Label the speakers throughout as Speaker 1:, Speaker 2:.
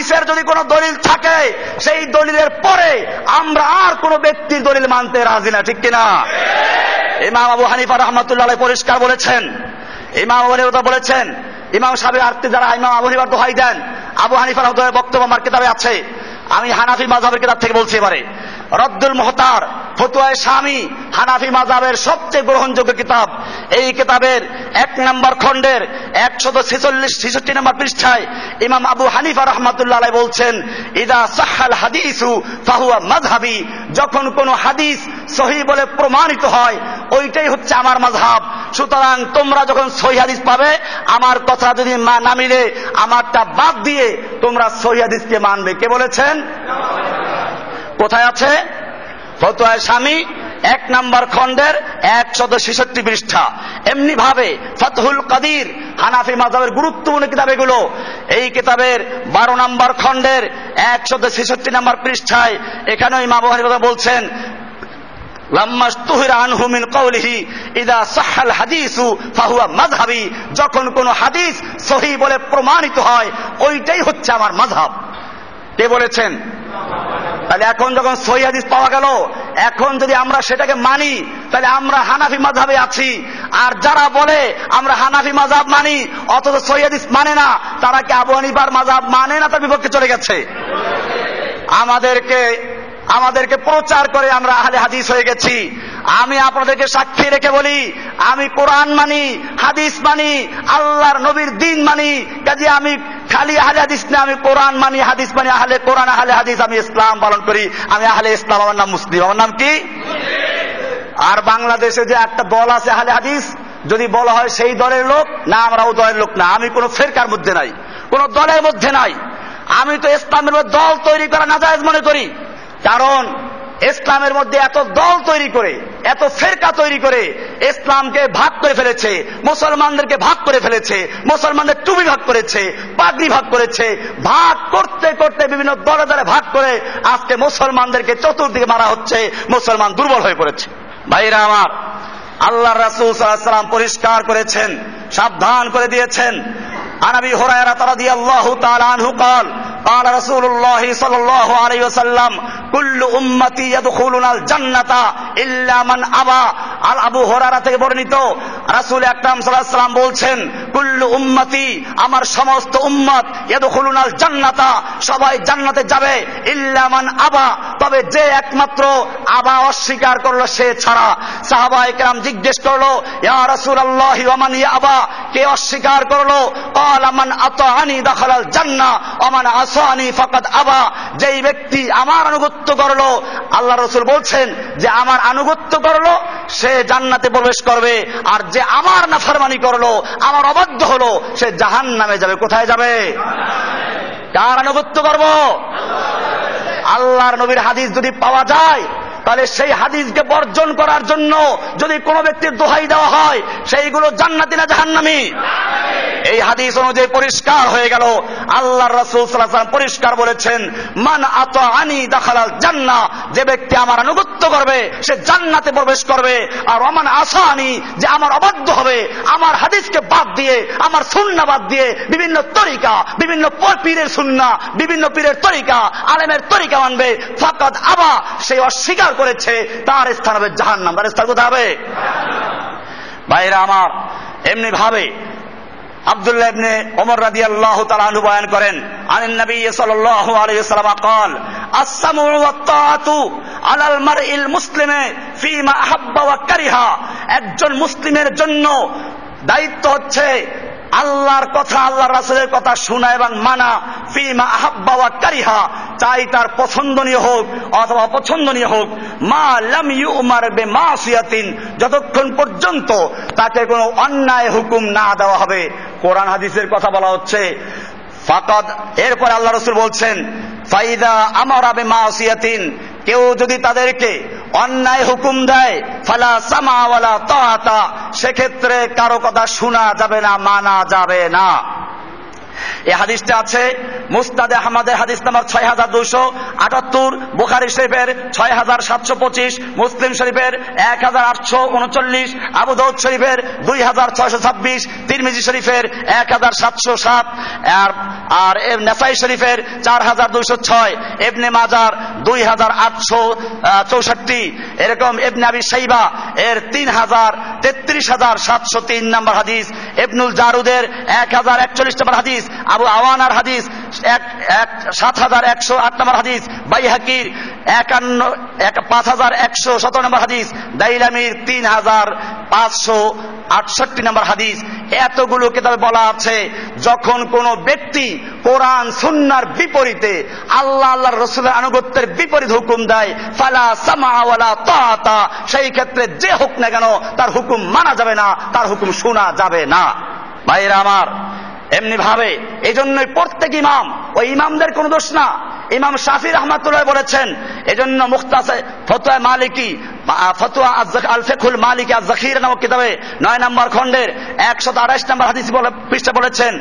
Speaker 1: হাদিসের যদি কোনো দলিল থাকে সেই দলিলের পরে আমরা আর কোনো ব্যক্তির দলিল মানতে রাজি না, ঠিক কিনা? ইমাম আবু হানিফা রাহমাতুল্লাহ আলাইহি পরিষ্কার বলেছেন, ইমাম আবু হানিফা বলেছেন, ইমাম সাহেবের আর্থে যারা ইমাম আবু হানিফার দোহাই দেন, আবু হানিফার বক্তব্য আমার কিতাবে আছে, আমি হানাফি মাযহাবের কিতাব থেকে বলছি। এবারে রদ্দুল মুহতার, ফতোয়ায়ে শামী, হানাফি মাযহাবের সবচেয়ে গ্রহণযোগ্য কিতাব। এই কিতাবের 1 নম্বর খণ্ডের 146-66 নম্বর পৃষ্ঠায় ইমাম আবু হানিফা রাহমাতুল্লাহ আলাইহি বলছেন, ইদা সাহহাল হাদিসু ফাহুয়া মাযহাবি, যখন কোন হাদিস সহিহ বলে প্রমাণিত হয় ওইটাই হচ্ছে আমার মাযহাব। সুতরাং তোমরা যখন সহিহ হাদিস পাবে, আমার কথা যদি না মিলে আমারটা বাদ দিয়ে তোমরা সহিহ হাদিসকে মানবে। কে বলেছেন? কোথায় আছে? ফতোয়ায়ে শামী 1 নম্বর খণ্ডের 166 পৃষ্ঠা। এমনি ভাবে ফাতহুল কাদির, হানাফি মাযহাবের গুরুত্বপূর্ণ কিতাব এগুলো, এই কিতাবের 12 নম্বর খণ্ডের 166 নম্বর পৃষ্ঠায় এখানে ইমাম আবু হানিফা বলছেন, লাম্মাস্তুহিরা আনহু মিন কওলিহি ইদা সাহহাল হাদিসু ফাহুয়া মাযহাবি, যখন কোন হাদিস সহিহ বলে প্রমাণিত হয় ওইটাই হচ্ছে আমার মাযহাব। কে বলেছেন? তাহলে এখন যখন সহিহ হাদিস পাওয়া গেল, এখন যদি আমরা সেটাকে মানি তাহলে আমরা হানাফি মাযহাবে আছি। আর যারা বলে আমরা হানাফি মাযহাব মানি অথচ সহিহ হাদিস মানে না, তারা কি আবু হানিফার মাযহাব মানে না তার বিপক্ষে চলে গেছে? আমাদেরকে প্রচার করে আমরা আহলে হাদিস হয়ে গেছি। আমি আপনাদেরকে সাক্ষী রেখে বলি, আমি কোরআন মানি, হাদিস মানি, আল্লাহর নবীর দিন মানি। কাজে আমি খালি আহলে হাদিস না, আমি কোরআন মানি, হাদিস মানি, আহলে কোরআন, আহলে হাদিস, আমি ইসলাম পালন করি, আমি আহলে ইসলাম। আমার নাম মুসলিম। আমার নাম কি? আর বাংলাদেশে যে একটা দল আছে আহলে হাদিস, যদি বলা হয় সেই দলের লোক না, আমরা ও দলের লোক না। আমি কোন ফিরকার মধ্যে নাই, কোন দলের মধ্যে নাই। আমি তো ইসলামের মধ্যে দল তৈরি করা নাজায়েজ মনে করি। কারণ ইসলামের মধ্যে এত দল তৈরি করে, এত ফেরকা তৈরি করে ইসলামকে ভাগ করে ফেলেছে, মুসলমানদেরকে ভাগ করে ফেলেছে, মুসলমানদের টুপি ভাগ করেছে, পাগড়ি ভাগ করেছে, ভাগ করতে করতে বিভিন্ন দলে দলে ভাগ করে আজকে মুসলমানদেরকে চতুর্দিকে মারা হচ্ছে, মুসলমান দুর্বল হয়ে পড়েছে। ভাইরা আমার, আল্লাহ রাসূল সাল্লাল্লাহু আলাইহি ওয়াসাল্লাম পরিষ্কার করেছেন, সাবধান করে দিয়েছেন। আন আবি হুরায়রা রাদিয়াল্লাহু তাআলা আনহু قال قال رسول الله صلى الله عليه وسلم كل امتي يدخلون الجنه الا من ابى। আল আবু হুরায়রা থেকে বর্ণিত, রাসূল আকরাম সাল্লাল্লাহু আলাইহি ওয়াসাল্লাম বলছেন, কুল্লু উম্মতি, আমার সমস্ত উম্মত, ইয়াদখুলুনাল জান্নাতা, সবাই জান্নাতে যাবে, ইল্লা মান আবা, তবে যে একমাত্র আবা, অস্বীকার করলো সে ছাড়া। সাহাবায়ে কেরাম জিজ্ঞেস করলো, ইয়া রাসূলুল্লাহ ওয়া মান ইয়াবা, কে অস্বীকার করলো? ক্বালা মান আতাআনি দাখালাল জান্নাহ ওয়া মান আসানি ফাকাদ আবা, যেই ব্যক্তি আমার আনুগত্য করলো, আল্লাহ রাসূল বলছেন যে আমার আনুগত্য করলো সে জান্নাতে প্রবেশ করবে, আর যে আমার নাফরমানি করলো, আমার অবাধ্য হলো, সে জাহান্নামে যাবে। কোথায় যাবে? কার আনুগত্য করব? আল্লাহর নবীর হাদিস যদি পাওয়া যায় তাহলে সেই হাদিসকে বর্জন করার জন্য যদি কোনো ব্যক্তির দোহাই দেওয়া হয়, সেইগুলো জান্নাতি না জাহান্নামী? এই হাদিস অনুযায়ী পরিষ্কার হয়ে গেল, আল্লাহর রাসূল সাল্লাল্লাহু আলাইহি ওয়াসাল্লাম পরিষ্কার বলেছেন, মান আতাআনি দাখালাল জান্নাহ, যে ব্যক্তি আমার আনুগত্য করবে সে জান্নাতে প্রবেশ করবে, আর ওমান আসানি, যে আমার অবাধ্য হবে, আমার হাদিসকে বাদ দিয়ে, আমার সুন্নাহ বাদ দিয়ে বিভিন্ন তরিকা, বিভিন্ন পীরের সুন্নাহ, বিভিন্ন পীরের তরিকা, আলেমের তরিকা মানবে, ফাকাদ আবা, সে অস্বীকার করেছে, তার স্থান হবে জাহান্নাম। তার স্থান কোথায় হবে? ভাইরা আমার, এমনি ভাবে আব্দুল্লাহ ইবনে ওমর রাদিয়াল্লাহু তাআলা আনহু বয়ান করেন, আনিন নবী সাল্লাল্লাহু আলাইহি ওয়াসাল্লাম قال السمع والطاعة على المرء المسلم فيما أحب وكره, একজন মুসলিমের জন্য দায়িত্ব হচ্ছে আল্লাহর কথা, আল্লাহর রাসূলের কথা শোনা এবং মানা, ফিমা আহাব্বা ওয়া কারিহা, চাই তার পছন্দনীয় হোক অথবা অপছন্দনীয় হোক, মা লাম ইউমার বিমাসিয়াতিন, যতক্ষণ পর্যন্ত তাকে কোনো অন্যায় হুকুম না দেওয়া হবে। কোরআন হাদিসের কথা বলা হচ্ছে। ফাকাদ, এরপর আল্লাহ রাসূল বলছেন, ফাইদা আমারা বিমাসিয়াতিন, কেউ যদি তাদেরকে অন্যায় হুকুম দেয়, ফালা সামা ওয়ালা তাআতা, সেক্ষেত্রে কারো কথা শোনা যাবে না, মানা যাবে না। এই হাদিসটা আছে মুসনাদে আহমদের হাদিস নাম্বার 6278, বুখারী শরীফের 6725, মুসলিম শরীফের 1839, আবু দাউদ শরীফের 2626, তিরমিজি শরীফের 1707, আর নাসাই শরীফের 4206, ইবনে মাজার 2864, এরকম ইবনে আবি শাইবা এর 33,703 নম্বর হাদিস, ইবনুল জারুদের 1041 নম্বর হাদিস, আবু আওয়ানার হাদিস 7108 নম্বর হাদিস, বাইহাকির 5117 নম্বর হাদিস, দাইলামির 3568 নম্বর হাদিস। এতগুলো কিতাবে বলা আছে যখন কোন ব্যক্তি কোরআন সুন্নাহর বিপরীতে আল্লাহর রাসূলের আনুগত্যের বিপরীত হুকুম দেয়, ফালা সামা ওয়ালা তাআতা, সেই ক্ষেত্রে যে হোক না কেন তার হুকুম মানা যাবে না, তার হুকুম শোনা যাবে না। ভাইরা আমার, এমনি ভাবে এই জন্যই প্রত্যেক ইমাম, ওই ইমামদের কোনো দোষ না। ইমাম শাফি রাহমাতুল্লাহ বলেছেন, এজন্য মুখতাসার ফতোয়া মালিকি, ফতোয়া আল ফিকহুল মালিকি আয-যাখিরা নামক কিতাবে 9 নম্বর খণ্ডের 128 নম্বর হাদিস পৃষ্ঠা বলেছেন,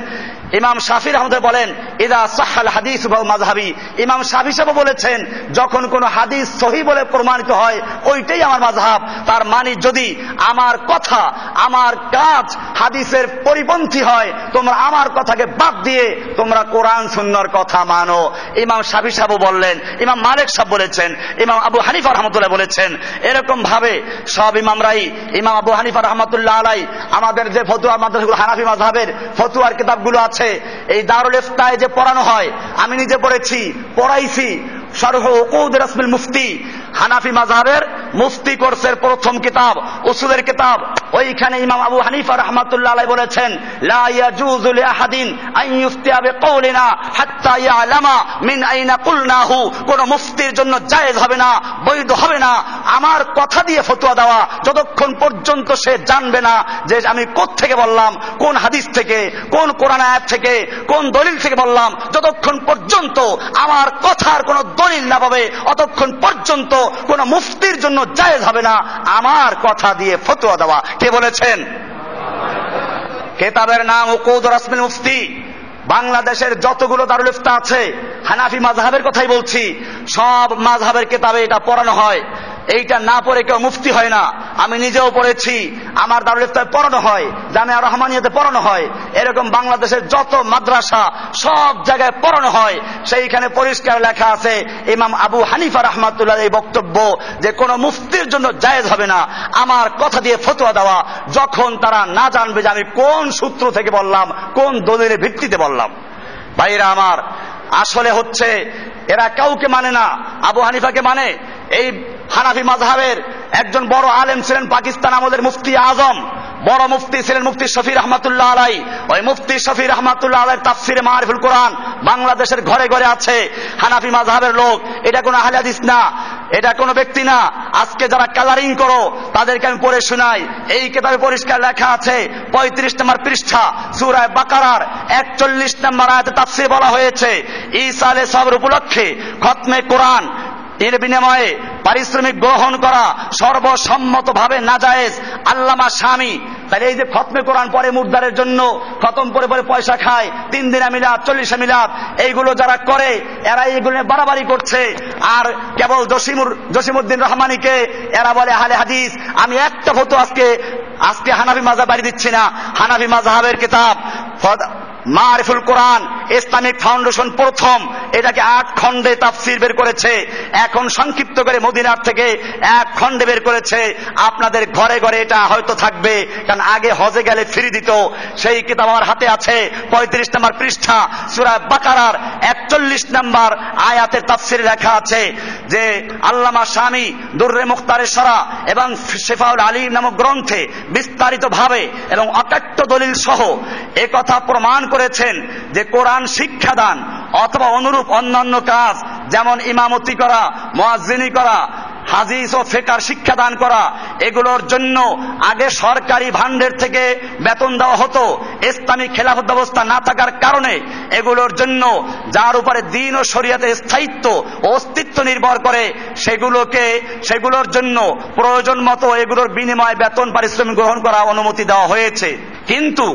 Speaker 1: ইমাম শাফি রাহমাতুল্লাহ বলেন, ইযা সাহহাল হাদিস ওয়া মাযহাবি, ইমাম শাফি সাহেব বলেছেন যখন কোন হাদিস সহিহ বলে প্রমাণিত হয় ওইটাই আমার মাযহাব। তার মানে যদি আমার কথা, আমার কাজ হাদিসের পরিপন্থী হয়, তোমরা আমার কথাকে বাদ দিয়ে তোমরা কোরআন সুন্নাহর কথা মানো। ইমাম শাফি সাহেব বললেন, ইমাম মালিক সাহেব বলেছেন, ইমাম আবু হানিফা রাহমাতুল্লাহ বলেছেন। এরকম ভাবে সব ইমামরাই, ইমাম আবু হানিফা রাহমাতুল্লাহ আলাই আমাদের যে ফতোয়া মাদ্রাসাগুলো হানাফি মাযহাবের ফতোয়ার কিতাবগুলো আছে, এই দারুল ইফতায় যে পড়ানো হয়, আমি নিজে পড়েছি, পড়াইছি, শারহ উকুদ রাসমিল মুফতি, হানাফি মাযহাবের মুফতি কোর্সের প্রথম কিতাব, উসুলের কিতাব। ওইখানে ইমাম আবু হানিফা রাহমাতুল্লাহ আলাইহি বলেছেন, লা ইয়াজুযু লিআহাদিন আন ইফতিয়া বিকাউলিনা হাত্তা ইয়ালামা মিন আইনা কুলনাহু, কোন মুফতির জন্য জায়েজ হবে না, বৈধ হবে না আমার কথা দিয়ে ফতোয়া দেওয়া যতক্ষণ পর্যন্ত সে জানবে না যে আমি কোত্থেকে বললাম, কোন হাদিস থেকে, কোন কোরআন আয়াত থেকে, কোন দলিল থেকে বললাম। যতক্ষণ পর্যন্ত আমার কথার কোন দলিল না পাবে, অতক্ষণ পর্যন্ত কোন মুফতির জন্য জায়েজ হবে না আমার কথা দিয়ে ফতোয়া দেওয়া। কে বলেছেন? কিতাবের নাম উকুদ রাসমিল মুফতি। বাংলাদেশের যতগুলো দারুল ইফতা আছে, হানাফি মাযহাবের কথাই বলছি, সব মাযহাবের কিতাবে এটা পড়ানো হয়। এইটা না পড়ে কেউ মুফতি হয় না। আমি নিজেও পড়েছি, আমার দারুল ইফতায় পড়ানো হয়, জামিয়া রহমানিয়াতে পড়ানো হয়, এরকম বাংলাদেশের যত মাদ্রাসা সব জায়গায় পড়ানো হয়। সেইখানে পরিষ্কার লেখা আছে ইমাম আবু হানিফা রাহমাতুল্লাহ এই বক্তব্য যে কোন মুফতির জন্য জায়েজ হবে না আমার কথা দিয়ে ফতোয়া দেওয়া যখন তারা না জানবে যে আমি কোন সূত্র থেকে বললাম, কোন দলিলের ভিত্তিতে বললাম। ভাইরা আমার, আসলে হচ্ছে এরা কাউকে মানে না, আবু হানিফাকে মানে। এই হানাফি মাযহাবের একজন বড় আলেম ছিলেন পাকিস্তান আমলের মুফতি আজম, বড় মুফতি ছিলেন মুফতি শফি রহমাতুল্লাহ আলাই। ওই মুফতি শফি রহমাতুল্লাহ আলাইর তাফসিরে মারিফুল কোরআন বাংলাদেশের ঘরে ঘরে আছে। হানাফি মাযহাবের লোক, এটা কোনো আহলে হাদিস না, এটা কোনো ব্যক্তি না। আজকে যারা কালারিং করো তাদেরকে আমি পড়ে শোনাই। এই কিতাবে পরিষ্কার লেখা আছে 35 নম্বর পৃষ্ঠা সূরা বাকারার 41 নম্বর আয়াতে তাফসির বলা হয়েছে, ঈসা আলাইহিস সালামের উপলক্ষে খতমে কোরআন এর বিনিময়ে পারিশ্রমিক গ্রহণ করা সর্বসম্মতভাবে নাজায়েজ। আল্লামা শামী, তাহলে এই যে খতমে কোরআন পরে মুর্দারের জন্য খতম করে পরে পয়সা খায়, 3 দিনা মিলাদ, 40 মিলাদ, এইগুলো যারা করে এরা এইগুলো বাড়াবাড়ি করছে। আর কেবল জসিমউদ্দিন রহমানীকে এরা বলে আহলে হাদিস। আমি একটা ফতোয়া আজকে হানাফি মাযহাব বাড়ি দিচ্ছি না। হানাফি মাযহাবের কিতাব মারিফুল কোরআন ইসলামিক ফাউন্ডেশন প্রথম এটাকে 8 খণ্ডে তাফসীর বের করেছে। এখন সংক্ষিপ্ত করে মদিনার থেকে 1 খণ্ডে বের করেছে। আপনাদের ঘরে ঘরে এটা হয়তো থাকবে, কারণ আগে হজে গেলে ফ্রি দিত। সেই কিতাব আমার হাতে আছে, 35 নম্বর পৃষ্ঠা সূরা বাকারার 41 নম্বর আয়াতের তাফসীরে লেখা আছে যে আল্লামা শামী দুররে মুখতারে সরা এবং শিফাউল আলিম নামক গ্রন্থে বিস্তারিত ভাবে এবং অকাট্য দলিল সহ একথা প্রমাণ করেছেন যে কোরআন শিক্ষাদান অথবা অনুরূপ অন্যান্য কাজ যেমন ইমামতি করা, মুয়াজ্জিনি করা, হাদিস ও ফিকহ শিক্ষাদান করা, এগুলোর জন্য আগে সরকারি ভান্ডার থেকে বেতন দেওয়া হতো। ইসলামী খেলাফত ব্যবস্থা না থাকার কারণে এগুলোর জন্য যার উপরে দ্বীন ও শরীয়তের স্থায়িত্ব ও অস্তিত্ব নির্ভর করে সেগুলোর জন্য প্রয়োজন মতো এগুলোর বিনিময়ে বেতন পারিশ্রমিক গ্রহণ করা অনুমতি দেওয়া হয়েছে। কিন্তু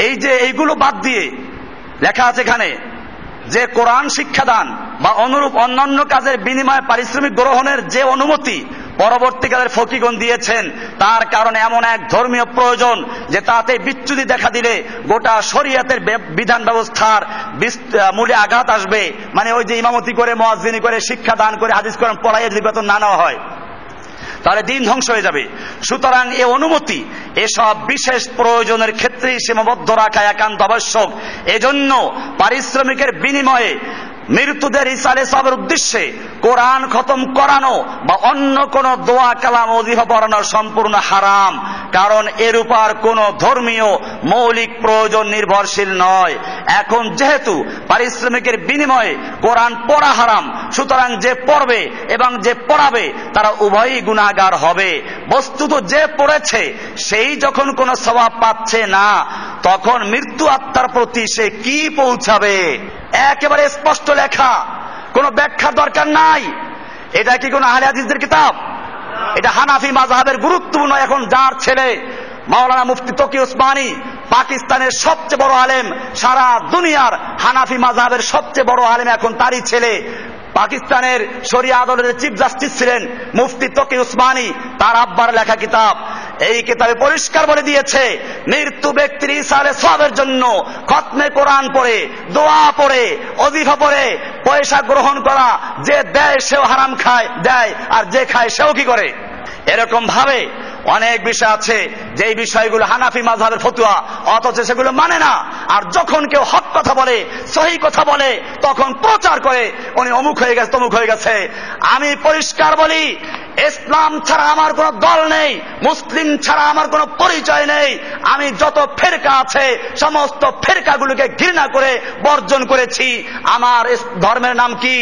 Speaker 1: এই যে এইগুলো বাদ দিয়ে লেখা আছে এখানে যে কোরআন শিক্ষাদান বা অনুরূপ অন্যান্য কাজের বিনিময়ে পারিশ্রমিক গ্রহণের যে অনুমতি পরবর্তীকালের ফকিগণ দিয়েছেন, তার কারণে এমন এক ধর্মীয় প্রয়োজন যে তাতে বিচ্যুতি দেখা দিলে গোটা শরীয়তের বিধান ব্যবস্থার মূলে আঘাত আসবে। মানে ওই যে ইমামতি করে, মুয়াজ্জিনি করে, শিক্ষা দান করে, হাদিস কোরআন পড়াইয়ে যদি বেতন না নেওয়া হয় তাহলে দিন ধ্বংস হয়ে যাবে। সুতরাং এ অনুমতি এসব বিশেষ প্রয়োজনের ক্ষেত্রেই সীমাবদ্ধ রাখা একান্ত আবশ্যক। এজন্য পারিশ্রমিকের বিনিময়ে মৃত্যুদের ইসালে সবের উদ্দেশ্যে কোরআন খতম করানো বা অন্য কোন দোয়া কালাম ওজিফা পড়ানো সম্পূর্ণ হারাম, কারণ এর উপর কোন ধর্মীয় মৌলিক প্রয়োজন নির্ভরশীল নয়। এখন যেহেতু পারিশ্রমিকের বিনিময়ে কোরআন পড়া হারাম, সুতরাং যে পড়বে এবং যে পড়াবে তারা উভয়ই গুনাহগার হবে। বস্তুত যে পড়েছে সেই যখন কোনো সওয়াব পাচ্ছে না, তখন মৃত্যু আত্মার প্রতি সে কি পৌঁছাবে? একেবারে স্পষ্ট লেখা, কোনো ব্যাখ্যার দরকার নাই। এটা কি কোন আহলে হাদিসদের কিতাব? এটা হানাফি মাযহাবের গুরুত্বপূর্ণ এখন যার ছেলে মাওলানা মুফতি তকি উসমানী, পাকিস্তানের সবচেয়ে বড় আলেম, সারা দুনিয়ার হানাফি মাযহাবের সবচেয়ে বড় আলেম এখন তারই ছেলে। পাকিস্তানের শরিয়া আদালতের চিফ জাস্টিস ছিলেন মুফতি তকি উসমানী, তার আব্বার লেখা কিতাব। এই কিতাবে পরিষ্কার বলে দিয়েছে, মৃত্যু ব্যক্তির ইসালে সওয়াবের জন্য খতমে কোরআন পড়ে, দোয়া পড়ে, ওজিফা পড়ে পয়সা গ্রহণ করা, যে দেয় সেও হারাম খায় দেয়, আর যে খায় সেও কি করে। এরকম ভাবে অনেক বিষয় আছে যেই বিষয়গুলো হানাফি মাযহাবের ফতোয়া, অথচ সেগুলো মানে না। আর যখন কেউ হক কথা বলে, সহি কথা বলে, তখন প্রচার করে উনি অমুক হয়ে গেছে, তমুক হয়ে গেছে। আমি পরিষ্কার বলি, ইসলাম ছাড়া আমার কোনো দল নেই, মুসলিম ছাড়া আমার কোনো পরিচয় নেই। আমি যত ফেরকা আছে সমস্ত ফেরকাগুলোকে ঘৃণা করে বর্জন করেছি। আমার ধর্মের নাম কি?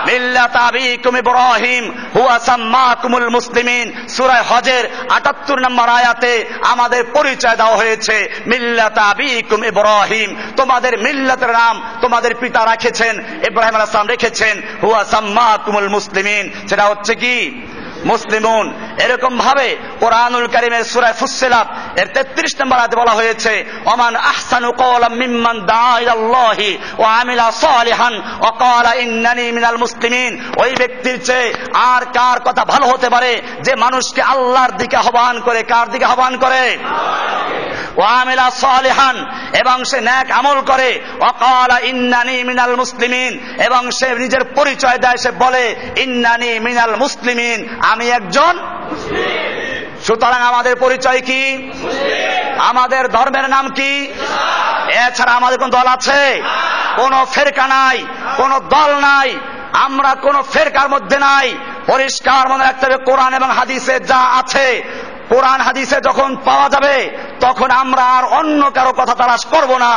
Speaker 1: মিল্লাত আবিকুম ইব্রাহিম হুয়া সাম্মাকুমুল মুসলিমিন। সূরা হজের ৭৮ নম্বর আয়াতে আমাদের পরিচয় দেওয়া হয়েছে, মিল্লাত আবিকুম ইব্রাহিম, তোমাদের মিল্লাতের নাম তোমাদের পিতা রেখেছেন, ইব্রাহিম আলাইহিস সালাম রেখেছেন। হুয়া সাম্মাকুমুল মুসলিমিন, সেটা হচ্ছে কি? মুসলিমুন। এরকম ভাবে কোরআনুল কারীমের সূরা ফুসসিলাত এর ৩৩ নম্বর আয়াতে বলা হয়েছে, ওমান আহসানু কওলাম মিম্মান দাআ ইলাল্লাহি ওয়া আমিলা সালিহান ওয়া ক্বালা ইন্নানি মিনাল মুসলিমিন। ওই ব্যক্তির চেয়ে আর কার কথা ভালো হতে পারে যে মানুষকে আল্লাহর দিকে আহ্বান করে? কার দিকে আহ্বান করে? ওয়া আমিলা সালিহান, এবং সে নেক আমল করে, ওয়া ক্বালা ইন্নানি মিনাল মুসলিমিন, এবং সে নিজের পরিচয় দেয়, সে বলে ইন্নানি মিনাল মুসলিমিন, আমি একজন মুসলিম। সুতরাং আমাদের পরিচয় কি? আমাদের ধর্মের নাম কি? এছাড়া আমাদের কোন দল আছে? কোন ফেরকা নাই, কোন দল নাই, আমরা কোন ফেরকার মধ্যে নাই। পরিষ্কার মনে রাখতে হবে, কোরআন এবং হাদিসে যা আছে, কোরআন হাদিসে যখন পাওয়া যাবে তখন আমরা আর অন্য কারো কথা তালাশ করব না।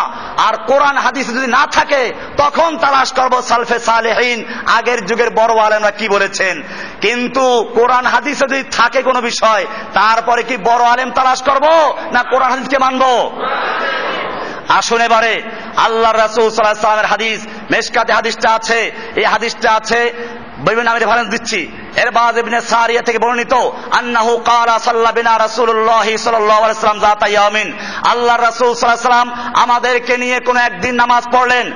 Speaker 1: আর কোরআন হাদিসে যদি না থাকে তখন তালাশ করব সালফে সালেহিন, আগের যুগের বড় আলেমরা কি বলেছেন। কিন্তু কোরআন হাদিসে যদি থাকে কোনো বিষয়, তারপরে কি বড় আলেম তালাশ করব না কোরআন হাদিসকে মানব? আসুন এবারে আল্লাহর রাসূল সাল্লাল্লাহু আলাইহি ওয়াসাল্লামের হাদিস, মেশকাতে হাদিসটা আছে, এই হাদিসটা আছে বিভিন্ন আমি রেফারেন্স দিচ্ছি। ইরবাদ ইবনে সারিয়া থেকে বর্ণিত, আন্নাহু ক্বালা সাল্লা বিনা রাসূলুল্লাহ সাল্লাল্লাহু আলাইহি ওয়াসাল্লাম যাতা ইয়ামিন, আল্লাহর রাসূল সাল্লাল্লাহু আলাইহি ওয়াসাল্লাম আমাদেরকে নিয়ে কোন একদিন নামাজ পড়লেন।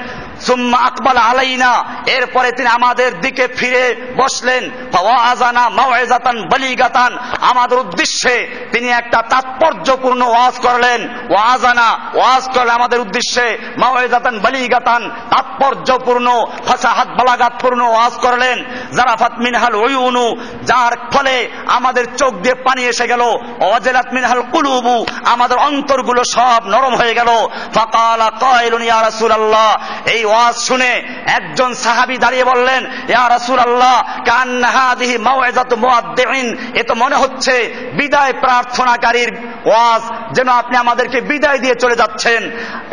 Speaker 1: সুম্মা আকবাল আলাইনা, এরপরে তিনি আমাদের দিকে ফিরে বসলেন। ফাওয়াযানা মাউইযাতান বালিগাতান, আমাদের উদ্দেশ্যে তিনি একটা তাৎপর্যপূর্ণ ওয়াজ করলেন। ওয়াযানা, ওয়াজ করলেন আমাদের উদ্দেশ্যে, মাউইযাতান বালিগাতান, তাৎপর্যপূর্ণ ফাসাহাত বালাগাতপূর্ণ ওয়াজ করলেন। জারাফাত মিনহাল উয়ুনু, যার ফলে আমাদের চোখ দিয়ে পানি এসে গেল। ওয়াজালাত মিনহাল কুলুবু, আমাদের অন্তরগুলো সব নরম হয়ে গেল। ফাকালা কাইলুন ইয়া রাসূলুল্লাহ, এই ওয়াজ শুনে একজন সাহাবী দাঁড়িয়ে বললেন, ইয়া রাসূলুল্লাহ কান্না হাযিহি মাউইযাতু মুআদ্দিন, এ তো মনে হচ্ছে বিদায় প্রার্থনাকারীর ওয়াজ, যেন আপনি আমাদেরকে বিদায় দিয়ে চলে যাচ্ছেন,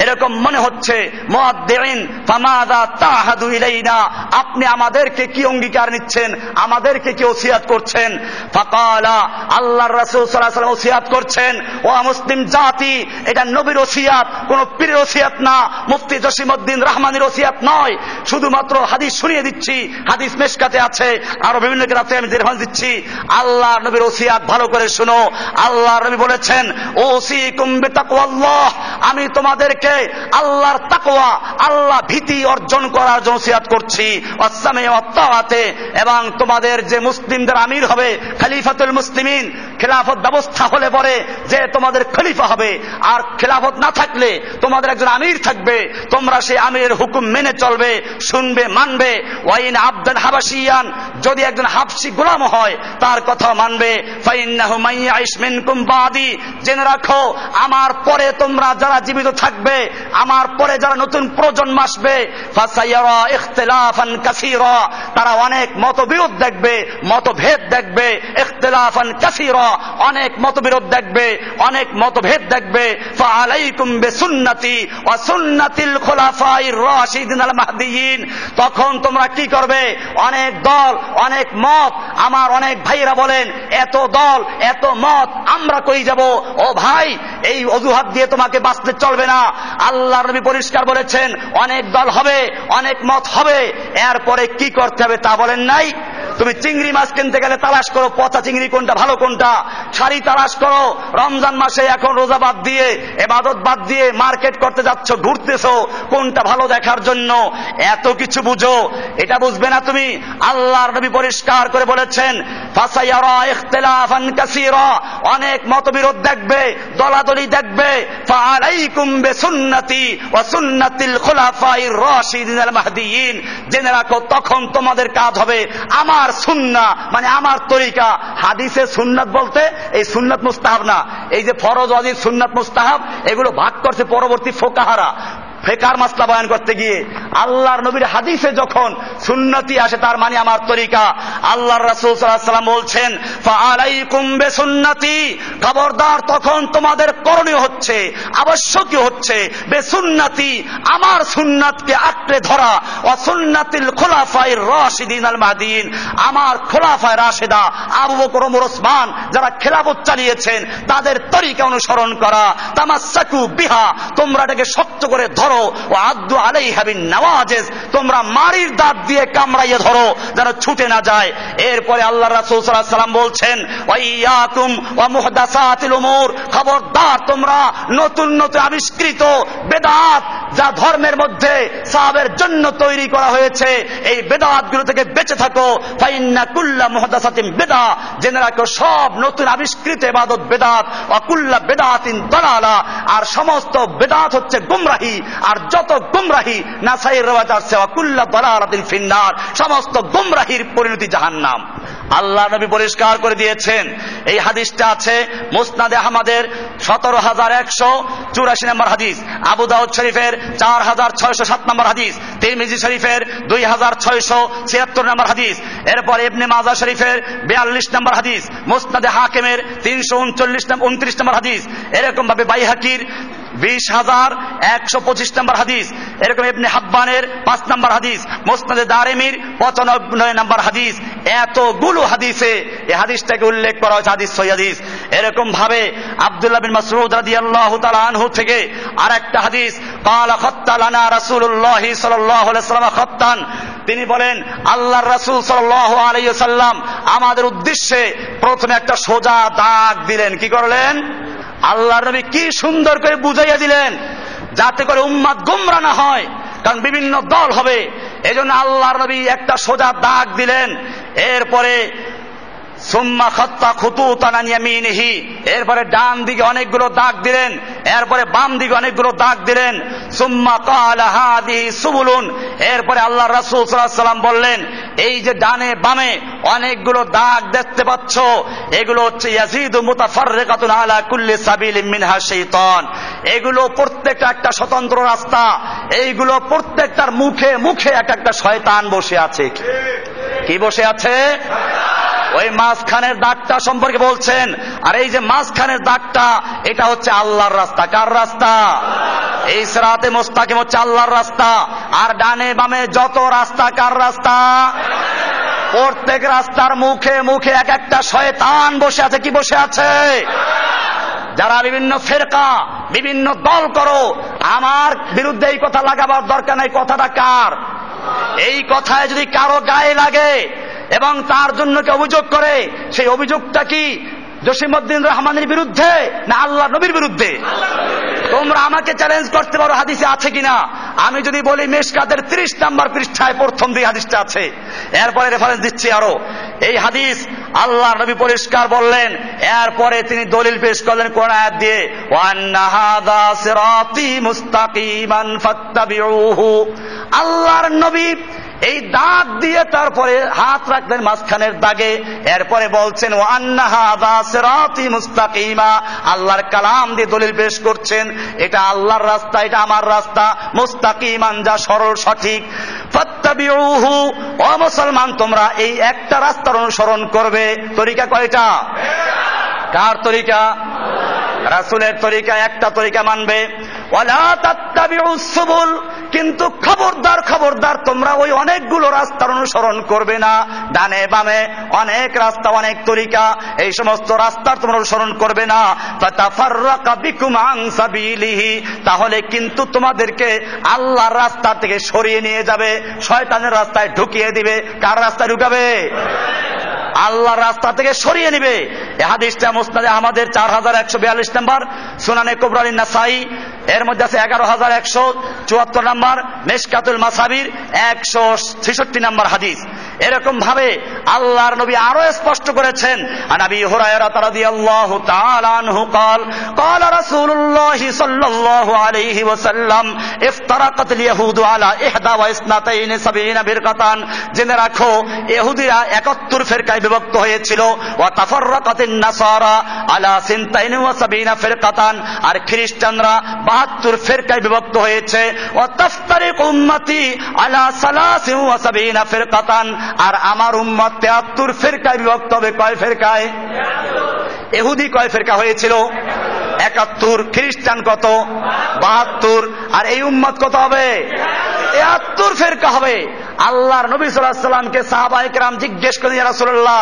Speaker 1: এরকম মনে হচ্ছে। মুআদ্দিন ফামাযা তাহাদু ইলাইনা, আপনি আমাদেরকে কি অঙ্গীকার নিচ্ছেন, আমাদেরকে কি ওসিয়াত করছেন? ফাকালা, আল্লাহর রাসূল সাল্লাল্লাহু আলাইহি ওয়াসাল্লাম ওসিয়াত করছেন, ও মুসলিম জাতি, এটা নবীর ওসিয়াত, কোন পীরের ওসিয়াত না, মুফতি জসিমউদ্দিন রহমানীর ওসিয়াত নয়, শুধুমাত্র হাদিস শুনিয়ে দিচ্ছি, হাদিস মিশকাতে আছে, আরো বিভিন্ন কিতাবে আমি রেফারেন্স দিচ্ছি। আল্লাহর নবীর ওসিয়াত ভালো করে শুনো। আল্লাহর নবী বলেছেন, ওসিকুম বিতাকওয়াল্লাহ, আমি তোমাদেরকে আল্লাহর তাকওয়া, আল্লাহ ভীতি অর্জন করার জন্য ওসিয়াত করছি, ওয়াসসামি ওয়াত তাআতে, এবং তোমাদের যে মুসলিমদের আমির হবে, খলিফাতুল মুসলিমিন, খেলাফত ব্যবস্থা হলে পরে যে তোমাদের খলিফা হবে, আর খেলাফত না থাকলে তোমাদের একজন আমির থাকবে, তোমরা সেই আমিরের হুকুম মেনে চলবে, শুনবে, মানবে। ওয়াইন আবদান হাবাশিয়ান, যদি একজন হাবশি গোলাম হয় তার কথা মানবে। ফাইন্নাহু মাইয়াইশ মিনকুম বাদি, জেনে রাখো আমার পরে তোমরা যারা জীবিত থাকবে, আমার পরে যারা নতুন প্রজন্ম আসবে, ফাসায়ারা ইখতিলাফান কাসীরা, তারা অনেক মতবিরোধ দেখবে, মতভেদ দেখবে, ইখতিলাফান কাসীরা, অনেক মতবিরোধ দেখবে, অনেক মতভেদ দেখবে। ফাআলাইকুম বিসুন্নতি ওয়া সুন্নাতিল খুলাফায়ে রাশিদিন আল মাহদিয়িন, তখন তোমরা কি করবে? অনেক দল, অনেক মত, আমার অনেক ভাইরা বলেন এত দল, এত মত, আমরা কই যাব? ও ভাই, এই অজুহাত দিয়ে তোমাকে বাঁচতে চলবে না। আল্লাহর নবী পরিষ্কার বলেছেন, অনেক দল হবে, অনেক মত হবে, এরপরে কি করতে হবে তা বলেন নাই? তুমি চিংড়ি মাছ কিনতে গেলে তালাশ করো পচা চিংড়ি কোনটা, ভালো কোনটা, শাড়ি তালাশ করো। রমজান মাসে এখন রোজা বাদ দিয়ে, ইবাদত বাদ দিয়ে মার্কেট করতে যাচ্ছ, ঘুরতেছো, কোনটা ভালো দেখার জন্য। এত কিছু বুঝো, এটা বুঝবে না তুমি। আল্লাহর নবী পরিষ্কার করে বলেছেন, ফাসায়ারা ইখতিলাফান কাসীরা, অনেক মতবিরোধ দেখবে, দলাদলি দেখবে। ফাআলাইকুম বিসুন্নতি ওয়া সুন্নাতিল খুলাফায়ে রাশিদিন আল মাহদিয়িন, জেনে রাখো তখন তোমাদের কাজ হবে আমার সুন্নাহ, মানে আমার তরিকা। হাদিসে সুন্নাত বলতে এই সুন্নাত মুস্তাহাব না, এই যে ফরজ, ওয়াজিব, সুন্নাত, মুস্তাহাব, এগুলো ভাগ করছে পরবর্তী ফোকাহারা ফেকার মাসলা বয়ান করতে গিয়ে। আল্লাহর নবীর হাদিসে যখন সুন্নতি আসে তার মানে আমার তরিকা। আল্লাহর রাসূল সাল্লাল্লাহু আলাইহি ওয়াসাল্লাম বলছেন, ফাআলাইকুম বিসুন্নতি, খবরদার তখন তোমাদের করণীয় হচ্ছে, আবশ্যকীয় হচ্ছে, বিসুন্নতি, আমার সুন্নাতকে আঁকড়ে ধরা, ওয়া সুন্নাতিল খুলাফায়ে রাশিদিন আল মাহদিয়িন, আমার খোলাফায়ে রাশেদা আবু বকর, ওমর, ওসমান যারা খেলাফত চালিয়েছেন তাদের তরিকা অনুসরণ করা। তামাসসাকু বিহা, তোমরা এটাকে শক্ত করে ধরো। ও আদ্দু আলাইহা বিন নওয়াজিজ, তোমরা মারির দাঁত দিয়ে কামড়াইয়ে ধরো যেন ছুটে না যায়। এরপরে আল্লাহর রাসূল সাল্লাল্লাহু আলাইহি ওয়াসাল্লাম বলছেন, ওয়াইয়াকুম ওয়া মুহদাসাতিল উমুর, খবরদার তোমরা নতুন নতুন আবিষ্কৃত বেদাত যা ধর্মের মধ্যে সাহাবের জন্য তৈরি করা হয়েছে, এই বেদাতগুলো থেকে বেঁচে থাকো। ফাইন্না কুল্লা মুহদাসাতিন বিদআ, জেনে রাখো সব নতুন আবিষ্কৃত ইবাদত বেদাত। ওয়া কুল্লা বিদআতিন দালালা, আর সমস্ত বেদাত হচ্ছে গুমরাহি, আর যত গুমরাহি নাসাইর রওয়ায়াত আছে, ওয়া কুল্লা দালালাতিন ফিন্নার, সমস্ত গুমরাহির পরিণতি জাহান্নাম। আল্লাহ নবী পরিষ্কার করে দিয়েছেন। এই হাদিসটা আছে মুসনাদে আহমদের 17184 নম্বর হাদিস, আবু দাউদ শরীফের 4607 নম্বর হাদিস, তিরমিজি শরীফের 2676 নম্বর হাদিস, এরপর ইবনে মাজাহ শরীফের 42 নম্বর হাদিস, মুসনাদে হাকিমের 329 নম্বর হাদিস, এরকম ভাবে বাইহাকির 20125 নম্বর হাদিস, এরকম ইবনে হাব্বানের 5 নম্বর হাদিস, মুসনাদে দারিমির 95 নম্বর হাদিস। এতগুলো হাদিসে এই হাদিসটাকে উল্লেখ করা হয়েছে হাদিস সহিহ হাদিস। এরকম ভাবে আব্দুল্লাহ বিন মাসউদ রাদিয়াল্লাহু তাআলা আনহু থেকে আরেকটা হাদিস, ক্বালা খাত্তালানা রাসূলুল্লাহ সাল্লাল্লাহু আলাইহি ওয়াসাল্লাম খাত্তান, তিনি বলেন আল্লাহর রাসূল সাল্লাল্লাহু আলাইহি ওয়াসাল্লাম আমাদের উদ্দেশ্যে প্রথমে একটা সোজা দাগ দিলেন। কি করলেন? আল্লাহর নবী কি সুন্দর করে বুঝাইয়া দিলেন যাতে করে উম্মাত গোমরা না হয়, কারণ বিভিন্ন দল হবে। এজন্য আল্লাহর নবী একটা সোজা দাগ দিলেন। এরপরে সুম্মা খাত্তা খুতুতান আন ইয়ামিনিহি, এরপরে ডান দিকে অনেকগুলো দাগ দিলেন, এরপরে বাম দিকে অনেকগুলো দাগ দিলেন। সুম্মা ক্বালা হাদিহি সুবুলুন, এরপরে আল্লাহর রাসূল সাল্লাল্লাহু আলাইহি ওয়াসাল্লাম বললেন, এই যে ডানে বামে অনেকগুলো দাগ দেখতে পাচ্ছ, এগুলো হচ্ছে ইয়াজিদু মুতাফাররিকাতুন আলা কুল্লি সাবিলিন মিনহা শাইতান, এগুলো প্রত্যেকটা একটা স্বতন্ত্র রাস্তা, এইগুলো প্রত্যেকটার মুখে মুখে এক একটা শয়তান বসে আছে। কি বসে আছে? ওই মাঝখানের দাগটা সম্পর্কে বলছেন। আর এই যে মাঝখানের দাগটা, এটা হচ্ছে আল্লাহর রাস্তা। কার রাস্তা? এই সিরাতে মুস্তাকিম হচ্ছে আল্লাহর রাস্তা। আর ডানে বামে যত রাস্তা কার রাস্তা? প্রত্যেক রাস্তার মুখে মুখে এক একটা শয়তান বসে আছে। কি বসে আছে? যারা বিভিন্ন ফেরকা, বিভিন্ন দল করো, আমার বিরুদ্ধে এই কথা লাগাবার দরকার নাই। কথাটা কার? এই কথায় যদি কারো গায়ে লাগে এবং তার জন্য কেউ অভিযোগ করে, সেই অভিযোগটা কি জসিমউদ্দিন রহমানের বিরুদ্ধে না আল্লাহ নবীর বিরুদ্ধে? তোমরা আমাকে চ্যালেঞ্জ করতে পারো হাদিসে আছে কিনা। আমি যদি বলি মিশকাতের 30 নম্বর পৃষ্ঠায় প্রথম দুই হাদিসটা আছে, এরপরে রেফারেন্স দিচ্ছি আরো। এই হাদিস আল্লাহ নবী পরিষ্কার বললেন, এরপরে তিনি দলিল পেশ করলেন কোরআন আয়াত দিয়ে, ওয়ান্না হাযা সিরাতি মুস্তাকিমান ফাত্তাবিউহু। আল্লাহর নবী এই দাগ দিয়ে তারপরে হাত রাখলেন মাঝখানের দাগে, এরপরে বলছেন ওয়ান্না হাযা সিরাতি মুস্তাকিমা। আল্লাহর কালাম দিয়ে দলিল পেশ করছেন, এটা আল্লাহর রাস্তা, এটা আমার রাস্তা, মুস্তাকিমান যা সরল সঠিক। ফাত্তাবিউহু, ও মুসলমান তোমরা এই একটা রাস্তার অনুসরণ করবে। তরিকা কয়টা? কার তরিকা? রাসূলের তরিকা। একটা তরিকা মানবে। ওয়ালা তাত্তাবিউস সুবুল, কিন্তু খবরদার খবরদার তোমরা ওই অনেকগুলো রাস্তার অনুসরণ করবে না। ডানে বামে অনেক রাস্তা, অনেক তরিকা, এই সমস্ত রাস্তার তোমরা অনুসরণ করবে না। ফাতাফাররাকা বিকুম আন সাবিলিহি, তাহলে কিন্তু তোমাদেরকে আল্লাহর রাস্তা থেকে সরিয়ে নিয়ে যাবে, শয়তানের রাস্তায় ঢুকিয়ে দিবে। কার রাস্তায় ঢুকাবে? আল্লাহর রাস্তা থেকে সরিয়ে নিবে। এই হাদিসটা মুসনাদে আহমদের 4142 নম্বর, সুনানে কুবরা নাসাই এর মধ্যে আছে 11174 নম্বর, মিশকাতুল মাসাবির 166 নম্বর হাদিস। এরকম ভাবে আল্লাহর নবী আরো স্পষ্ট করেছেন, আনাবি হুরায়রা রাদিয়াল্লাহু তাআলা আনহু قال قال رسول الله صلى الله عليه وسلم افترقت اليهود على 71 فرقة। জেনে রাখো ইহুদিরা 71 ফিরকায় বিভক্ত হয়েছিল। ওয়া তাফাররাকাতিন নাসারা আলা 72 ফিরকাতান, আর খ্রিস্টানরা 72 ফিরকায় বিভক্ত হয়েছে। ওয়া তাফতারিকু উম্মতি আলা 73 ফিরকাতান, আর আমার উম্মত 73 ফিরকায় বিভক্ত হবে। কয় ফিরকায়? ইহুদি কয় ফিরকা হয়েছিল? 71। খ্রিস্টান কত? 72। আর এই উম্মত কত হবে? 73 ফিরকা হবে। আল্লাহর নবী সাল্লাল্লাহু আলাইহি ওয়াসাল্লামকে সাহাবায়ে কেরাম জিজ্ঞেস করেন, ইয়া রাসূলুল্লাহ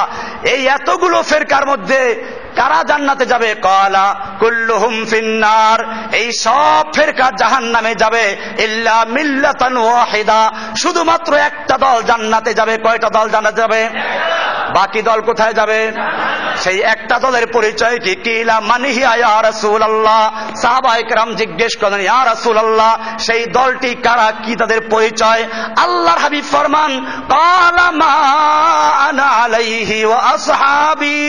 Speaker 1: এই এতগুলো ফিরকার মধ্যে কারা জান্নাতে যাবে? ক্বালা কুল্লুহুম ফিন্নার, এই সব ফিরকা জাহান্নামে যাবে। ইল্লা মিল্লাতান ওয়াহিদা, শুধুমাত্র একটা দল জান্নাতে যাবে। কয়টা দল জান্নাতে যাবে? বাকি দল কোথায় যাবে? সেই একটা দলের পরিচয় কি? কিলা মানহিয়া ইয়া রাসূলুল্লাহ, সাহাবায়ে কেরাম জিজ্ঞেস করেন, ইয়া রাসূলুল্লাহ সেই দলটি কারা, কি তাদের পরিচয়? আল্লাহর হাবিব ফরমান, ক্বালা মা আনা আলাইহি ওয়া আসহাবি,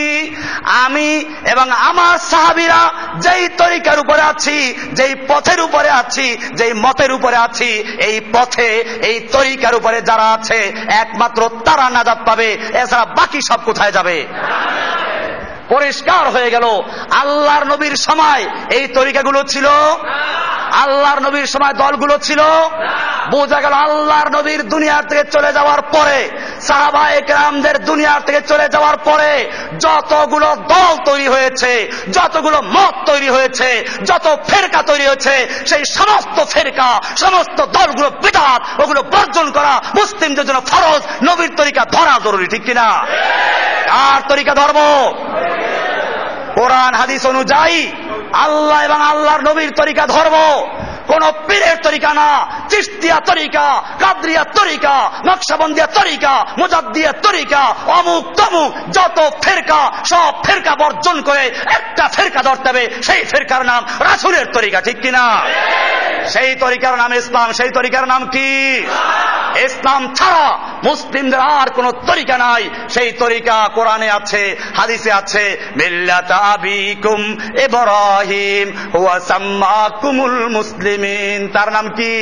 Speaker 1: আমি এবং আমার সাহাবীরা যেই তরিকার উপরে আছি, যেই পথের উপরে আছি, যেই মতের উপরে আছি, এই পথে এই তরিকার উপরে যারা আছে একমাত্র তারা নাজাত পাবে, এছাড়া বাকি সব কোথায় যাবে? পরিষ্কার হয়ে গেল। আল্লাহর নবীর সময় এই তরিকাগুলো ছিল? আল্লাহর নবীর সময় দলগুলো ছিল? বোঝা গেল আল্লাহর নবীর দুনিয়ার থেকে চলে যাওয়ার পরে, সাহাবায়ে কেরামদের দুনিয়ার থেকে চলে যাওয়ার পরে যতগুলো দল তৈরি হয়েছে, যতগুলো মত তৈরি হয়েছে, যত ফেরকা তৈরি হয়েছে, সেই সমস্ত ফেরকা, সমস্ত দলগুলো বিদআত, ওগুলো বর্জন করা মুসলিমদের জন্য ফরজ। নবীর তরিকা ধরা জরুরি, ঠিক কিনা? আর তরিকা ধর্ম কোরআন হাদিস অনুযায়ী আল্লাহ এবং আল্লাহর নবীর তরিকা ধর্ম, কোন পীরের তরিকা না। চিশতিয়া তরিকা, কাদরিয়া তরিকা, নকশবন্দিয়া তরিকা, মুজাদ্দিয়া তরিকা, অমুক তমুক যত ফেরকা, সব ফেরকা বর্জন করে একটা ফেরকা ধরতে হবে, সেই ফেরকার নাম রাসূলের তরিকা, ঠিক কিনা? সেই তরিকার নাম ইসলাম। সেই তরিকার নাম কি? ইসলাম ছাড়া মুসলিমদের আর কোন তরিকা নাই। সেই তরিকা কোরআনে আছে, হাদিসে আছে। মিল্লাত আবিকুম ইব্রাহিম ওয়া সাম্মাকুমুল মুসলিমিন, তার নাম কি?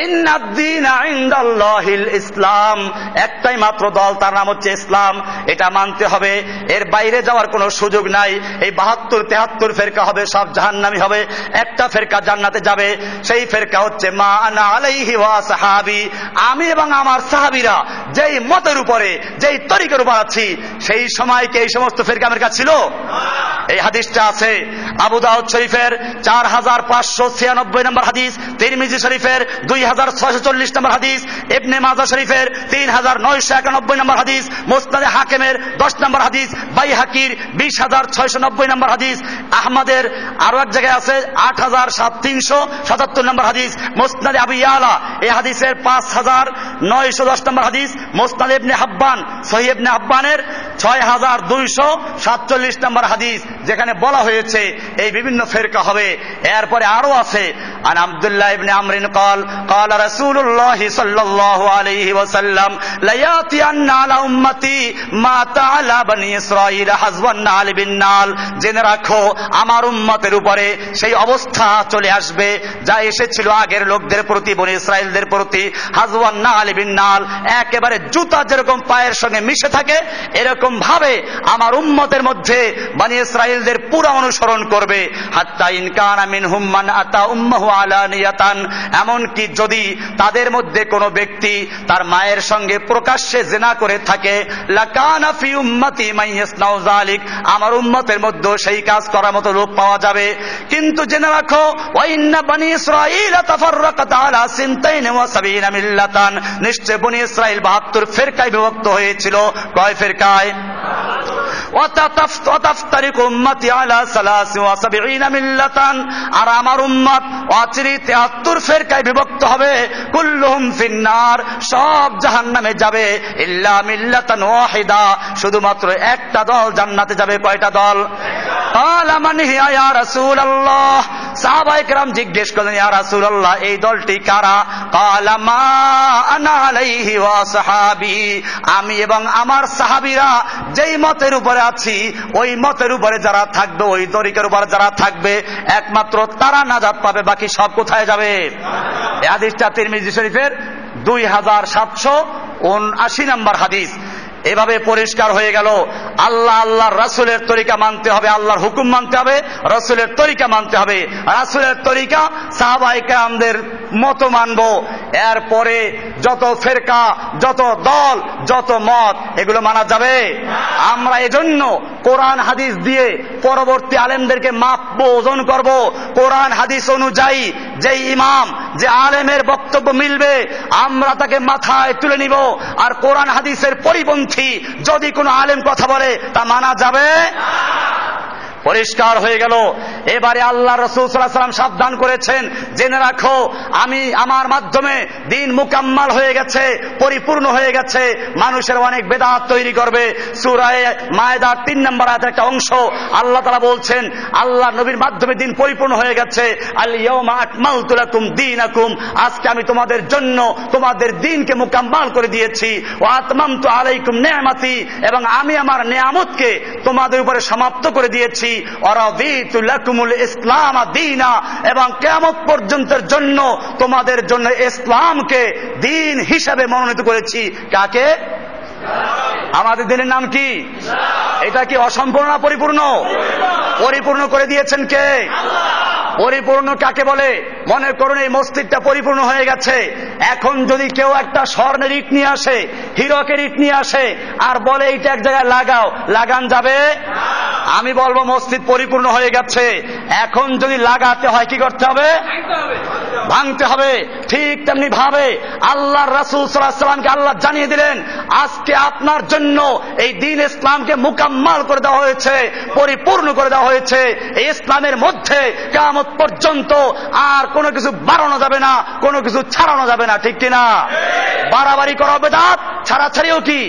Speaker 1: ইন্নাদ-দীনা ইনদাল্লাহিল ইসলাম, একটাই মাত্র দল, তার নাম হচ্ছে ইসলাম। এটা মানতে হবে, এর বাইরে যাওয়ার কোনো সুযোগ নাই। এই 72-73 ফেরকা হবে, সব জাহান্নামী হবে। একটা ফেরকা জান্নাতে যাবে, সেই ফেরকা হচ্ছে মা আনা আলাইহি ওয়া সাহাবি, আমি এবং আমার সাহাবীরা যেই মতের উপরে, যেই তরিকার উপর আছি। সেই সময় কি এই সমস্ত ফেরকা আমার কাছে ছিল? এই হাদিসটা আছে, আবু দাউদ শরীফের 4596 নম্বর হাদিস, তিরমিজি শরীফের 2640 নম্বর হাদিস, ইবনে মাজাহ শরীফের 3991 নম্বর হাদিস, মুসনাদে হাকিমের 10 নম্বর হাদিস, বাইহাকির 20690 নম্বর হাদিস, আহমদের আরো এক জায়গায় আছে 8377 নম্বর হাদিস, মুসনাদে আবু ইয়ালা এই হাদিসের 5910 নম্বর হাদিস, মুসনাদে ইবনে হাব্বান সহিহ ইবনে হাব্বানের 6247 নম্বর হাদিস, যেখানে বলা হয়েছে এই বিভিন্ন ফিরকা হবে। এরপরে আরো আছে, আন আব্দুল্লাহ ইবনে আমরিন قال قال رسول الله صلى الله عليه وسلم لا ياتين على امتي ما تعالى بني اسرائيل حزب النعل بالنعل। জেনে রাখো আমার উম্মতের উপরে সেই অবস্থা চলে আসবে যা এসেছিল আগের লোকদের প্রতি, বনি ইসরাইলদের প্রতি, হাজওয়ান নাল বিন্নাল, একেবারে জুতা যেরকম পায়ের সঙ্গে মিশে থাকে এরকম ভাবে আমার উম্মতের মধ্যে বনি ইসরাইলদের পুরো অনুসরণ করবে। হাত্তা ইন কানা মিনহুম মান আতা উম্মাহু আলানিয়াতান, এমন কি যদি তাদের মধ্যে কোনো ব্যক্তি তার মায়ের সঙ্গে প্রকাশ্যে জিনা করে থাকে, লাকানা ফি উম্মতি মান ইয়াসনাউ যালিক, আমার উম্মতের মধ্যে সেই কাজ করার মতো লোক পাওয়া যাবে। কিন্তু জেনে রাখো ওয়া ইন্না বনি ইসরাঈল তাফাররাকাত আলা সিনতাইন ওয়া সাবিনা মিল্লাতান, নিশ্চয় বনি ইসরাইল 72 ফিরকায় বিভক্ত হয়েছিল। কয় ফিরকায়? ওয়াতাফতারিকু উম্মতি আলা 73 মিল্লাতান, আর আমার উম্মত অচিরে 73 ফিরকায় বিভক্ত হবে। কুল্লুহুম ফিন্নার, সব জাহান্নামে যাবে। ইল্লা মিল্লাতান ওয়াহিদা, শুধুমাত্র একটা দল জান্নাতে যাবে। কয়টা দল? ক্বালা মান হিয়া ইয়া রাসূলুল্লাহ, সাহাবায়ে কেরাম জিজ্ঞেস করলেন, ইয়া রাসূলুল্লাহ এই দলটি কারা? ক্বালা মা আনা আলাইহি ওয়া সাহাবী, আমি এবং আমার সাহাবীরা যেই মতের উপরে আছি ওই মতের উপরে যারা থাকবে, ওই তরিকার উপরে যারা থাকবে, একমাত্র তারা নাজাত পাবে, বাকি সব কোথায় যাবে? এই হাদিসটা তিরমিজি শরীফের 2779 নম্বর হাদিস। এভাবে পরিষ্কার হয়ে গেল আল্লাহর রাসূলের তরিকা মানতে হবে, আল্লাহর হুকুম মানতে হবে, রাসূলের তরিকা মানতে হবে। রাসূলের তরিকা সাহাবায়ে কেরামদের মত মানব। এরপরে যত ফিরকা, যত দল, যত মত, এগুলো মানা যাবে? আমরা এজন্য কোরআন হাদিস দিয়ে পরবর্তী আলেমদেরকে মাপবো, ওজন করব। কোরআন হাদিস অনুযায়ী যেই ইমাম, যে আলেমের বক্তব্য মিলবে আমরা তাকে মাথায় তুলে নিব। আর কোরআন হাদিসের পরিপন্থী যদি কোনো আলেম কথা বলে তা মানা যাবে? পরিষ্কার হয়ে গেল। এবারে আল্লাহ রাসূল সাল্লাল্লাহু আলাইহি ওয়াসাল্লাম সাবধান করেছেন, জেনে রাখো আমি আমার মাধ্যমে দিন মুকাম্মাল হয়ে গেছে, পরিপূর্ণ হয়ে গেছে। মানুষের অনেক বেদাত তৈরি করবে। সূরা মায়েদার 3 নম্বর আয়াতের একটা অংশ আল্লাহ তাআলা বলছেন আল্লাহ নবীর মাধ্যমে দিন পরিপূর্ণ হয়ে গেছে। আল ইয়াউমা আকমালতু লাকুম দীনাকুম, আজকে আমি তোমাদের জন্য তোমাদের দিনকে মুকাম্মাল করে দিয়েছি। ওয়া আতমামতু আলাইকুম নি'মাতি, এবং আমি আমার নিয়ামতকে তোমাদের উপরে সমাপ্ত করে দিয়েছি। ওয়ারাদিতু লাকুমুল ইসলাম দীনা, এবং কিয়ামত পর্যন্তের জন্য তোমাদের জন্য ইসলামকে দিন হিসাবে মনোনীত করেছি। কাকে? আমাদের দিনের নাম কি? এটা কি অসম্পূর্ণ না পরিপূর্ণ? পরিপূর্ণ করে দিয়েছেন কে? পরিপূর্ণ কাকে বলে? মনে করুন এই মসজিদটা পরিপূর্ণ হয়ে গেছে, এখন যদি কেউ একটা স্বর্ণের ইট নিয়ে আসে, হীরকের ইট নিয়ে আসে আর বলে এইটা এক জায়গায় লাগাও, লাগান যাবে? আমি বলবো মসজিদ পরিপূর্ণ হয়ে গেছে, এখন যদি লাগাতে হয় কি করতে হবে? ভাঙতে হবে। ঠিক তেমনি ভাবে আল্লাহর রাসূল সাল্লাল্লাহু আলাইহি ওয়াসাল্লামকে আল্লাহ জানিয়ে দিলেন আজকে আপনার জন্য এই দ্বীন ইসলামকে মুকাম্মাল করে দেওয়া হয়েছে, পরিপূর্ণ করে দেওয়া হয়েছে। এই ইসলামের মধ্যে কিয়ামত পর্যন্ত আর কোনো কিছু বাড়ানো যাবে না, কোনো কিছু ছাড়ানো যাবে না। ঠিক কিনা? বাড়াবাড়ি করা বেদাত, ছাড়াছাড়িও কি?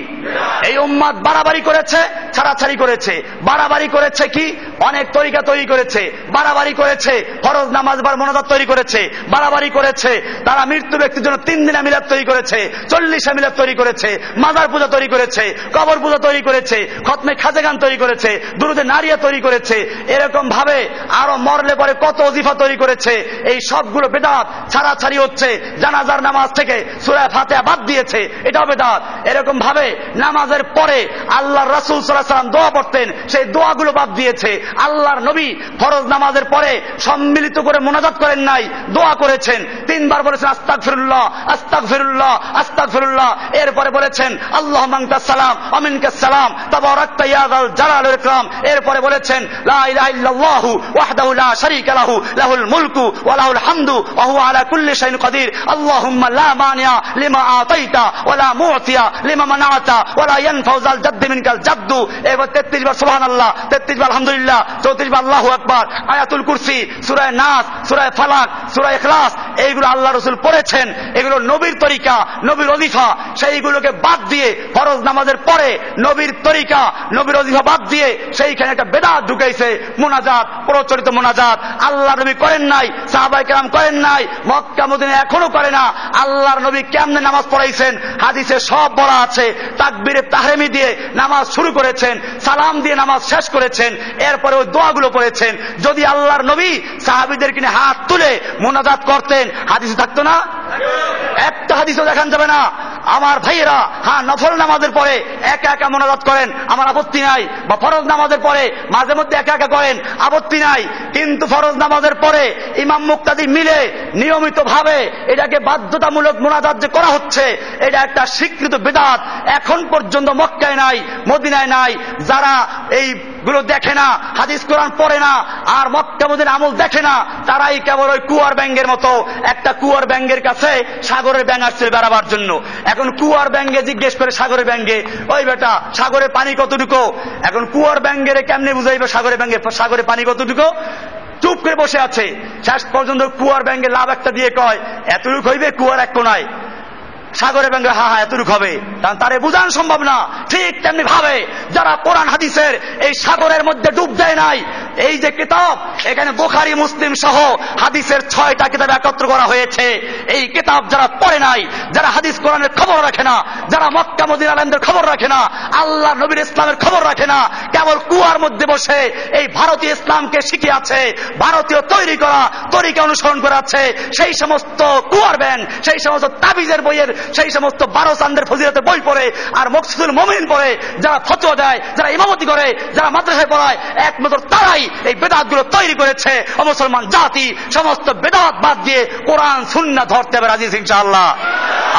Speaker 1: এই উম্মত বাড়াবাড়ি করেছে, ছাড়াছাড়ি করেছে। বাড়াবাড়ি করেছে কি? অনেক তরিকা তৈরি করেছে, বাড়াবাড়ি করেছে, ফরজ নামাজ বার মোনাজাত তৈরি করেছে, বাড়াবাড়ি করেছে। তারা মৃত্যু ব্যক্তির জন্য 3 দিনা মিলাদ তৈরি করেছে, 40 মিলাদ তৈরি করেছে, মাজার পূজা তৈরি করেছে, কবর পূজা তৈরি করেছে, খতমে খাজেগান তৈরি করেছে, দুরুদে নারিয়া তৈরি করেছে। এরকম ভাবে আরো মরলে পরে কত ওজিফা তৈরি করেছে। এই সবগুলো বেদাত, ছাড়াছাড়ি হচ্ছে। জানাজার নামাজ থেকে সূরা ফাতিহা বাদ দিয়েছে, এটাও বেদাত। এরকম ভাবে নামাজের পরে আল্লাহর রাসূল সাল্লাল্লাহু আলাইহি ওয়াসাল্লাম দোয়া পড়তেন, সেই দোয়াগুলো বাদ দিয়েছে। আল্লাহর নবী ফরজ নামাজের পরে সম্মিলিত করে মুনাজাত করেন নাই, দোয়া করেছেন। 3 বার বলেছেন আস্তাগফিরুল্লাহ আস্তাগফিরুল্লাহ আস্তাগফিরুল্লাহ। এরপরে বলেছেন আল্লাহুম্মা আনতাস সালাম ওয়া মিনকাস সালাম তাবারাকতা ইয়া যাল জালালি ওয়াল ইকরাম। এরপরে বলেছেন লা ইলাহা ইল্লাল্লাহু ওয়াহদাহু লা শারীকা লাহু লাহুল মুলকু ওয়া লাহুল হামদু ওয়া হুয়া আলা কুল্লি শাইইন কাদির। আল্লাহুম্মা লা মানিয়া লিমা আতাইতা ওয়া লা মুতিয়া লিমা মানাতা ওয়া লা ইয়ানফাউ যাল জাদ্দি মিনকাল জাদ্দু। এবার 33 বার সুবহানাল্লাহ, 33 বার আলহামদুলিল্লাহ, 34 বার আল্লাহু আকবার, আয়াতুল কুরসি, সূরা নাস, সূরা ফালাক, সূরা ইখলাস, এইগুলো আল্লাহ রাসূল পড়েছেন। এগুলো নবীর তরিকা, নবীর ওজিফা। সেইগুলোকে বাদ দিয়ে ফরজ নামাজের পরে নবীর তরিকা, নবীর ওজিফা বাদ দিয়ে সেইখানে একটা বেদাত ঢুকাইছে, মুনাজাত, প্রচলিত মুনাজাত। আল্লাহ নবী করেন নাই, সাহাবায়ে কেরাম করেন নাই, মক্কা মদিনা এখনো করে না। আল্লাহর নবী কেমনে নামাজ পড়াইছেন হাদিসে সব বলা আছে। তাকবীরে তাহরিমি দিয়ে নামাজ শুরু করেছেন, সালাম দিয়ে নামাজ শেষ করেছেন, এরপরে ওই দোয়াগুলো পড়েছেন। যদি আল্লাহর নবী সাহাবীদের কিনে হাত তুলে মুনাজাত করতেন, হাদিসে থাকতো না? একটা হাদিসও দেখান যাবে না। আমার ভাইয়েরা, হ্যাঁ, নফল নামাজের পরে একা একা মুনাজাত করেন, আমার আপত্তি নাই, বা ফরজ নামাজের পরে মাঝে মধ্যে একা একা করেন, আপত্তি নাই। কিন্তু ফরজ নামাজের পরে ইমাম মুক্তাদি মিলে নিয়মিত ভাবে এটাকে বাধ্যতামূলক মুনাজাত যে করা হচ্ছে, এটা একটা স্বীকৃত বিদআত। এখন পর্যন্ত মক্কায় নাই, মদিনায় নাই। যারা এইগুলো দেখে না, হাদিস কোরআন পড়ে না, আর মক্কা মদিনা আমল দেখে না, তারাই কেবল ওই কুয়ার ব্যাঙের মতো, একটা কুয়ার ব্যাঙের কাছে সাগরের ব্যাঙ আসছে বেড়াবার জন্য। এখন কুয়ার ব্যাঙে জিজ্ঞেস করে সাগরের ব্যাঙে, ওই বেটা সাগরের পানি কতটুকু? এখন কুয়ার ব্যাঙের কেমনে বুঝাইবে সাগরের ব্যাঙে সাগরে পানি কতটুকু? চুপ করে বসে আছে। শেষ পর্যন্ত কুয়ার ব্যাঙে লাভ একটা দিয়ে কয়, এতটুকু হইবে কুয়ার এক কোনায়। সাগরের ব্যাঙে হা হা এতটুকু হবে, কারণ তারে বুঝানো সম্ভব না। ঠিক তেমনি ভাবে যারা কোরআন হাদিসের এই সাগরের মধ্যে ডুব দেয় নাই, এই যে কিতাব, এখানে বুখারী মুসলিম সহ হাদিসের 6টা কিতাব একত্র করা হয়েছে, এই কিতাব যারা পড়ে নাই, যারা হাদিস কোরআনের খবর রাখে না, যারা মক্কা মদিনা আলেমদের খবর রাখে না, আল্লাহ নবীর ইসলামের খবর রাখে না, কেবল কুয়ার মধ্যে বসে এই ভারতীয় ইসলামকে শিখে আছে, ভারতীয় তৈরি করা তরিকা অনুসরণ করে আছে, সেই সমস্ত কুয়ার ব্যাং, সেই সমস্ত তাবিজের বইয়ের, সেই সমস্ত 12 চান্দের ফজিলতের বই পড়ে আর মকসুদুল মুমিন পড়ে, যারা ফতোয়া দেয়, যারা ইমামতি করে, যারা মাদ্রাসায় পড়ায়, একমাত্র তারাই এই বেদাতগুলো তৈরি করেছে। মুসলমান জাতি সমস্ত বেদাত বাদ দিয়ে কোরআন সুন্নাহ ধরতে হবে রাজি ইনশাআল্লাহ।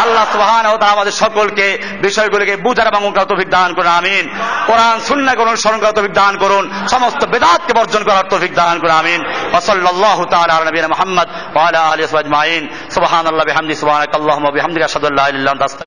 Speaker 1: আল্লাহ সুবহানাহু ওয়া তাআলা আমাদের সকলকে বিষয়গুলোকে বুঝার এবং অনুসরণের তৌফিক দান করুন, আমিন। কোরআন সুন্নাহকে অনুসরণ করার তৌফিক দান করুন, সমস্ত বেদাতকে বর্জন করার তৌফিক দান করুন, আমিন। ওয়া সাল্লাল্লাহু তাআলা আলা নবিয়িনা মুহাম্মদ ওয়া আলা আলিহি ওয়া সাহবিহি আজমাইন। সুবহানাল্লাহি ওয়া বিহামদিহি সুবহানাকাল্লাহুম্মা ওয়া বিহামদিকা আশহাদু আল্লা ইলাহা ইল্লা আনতা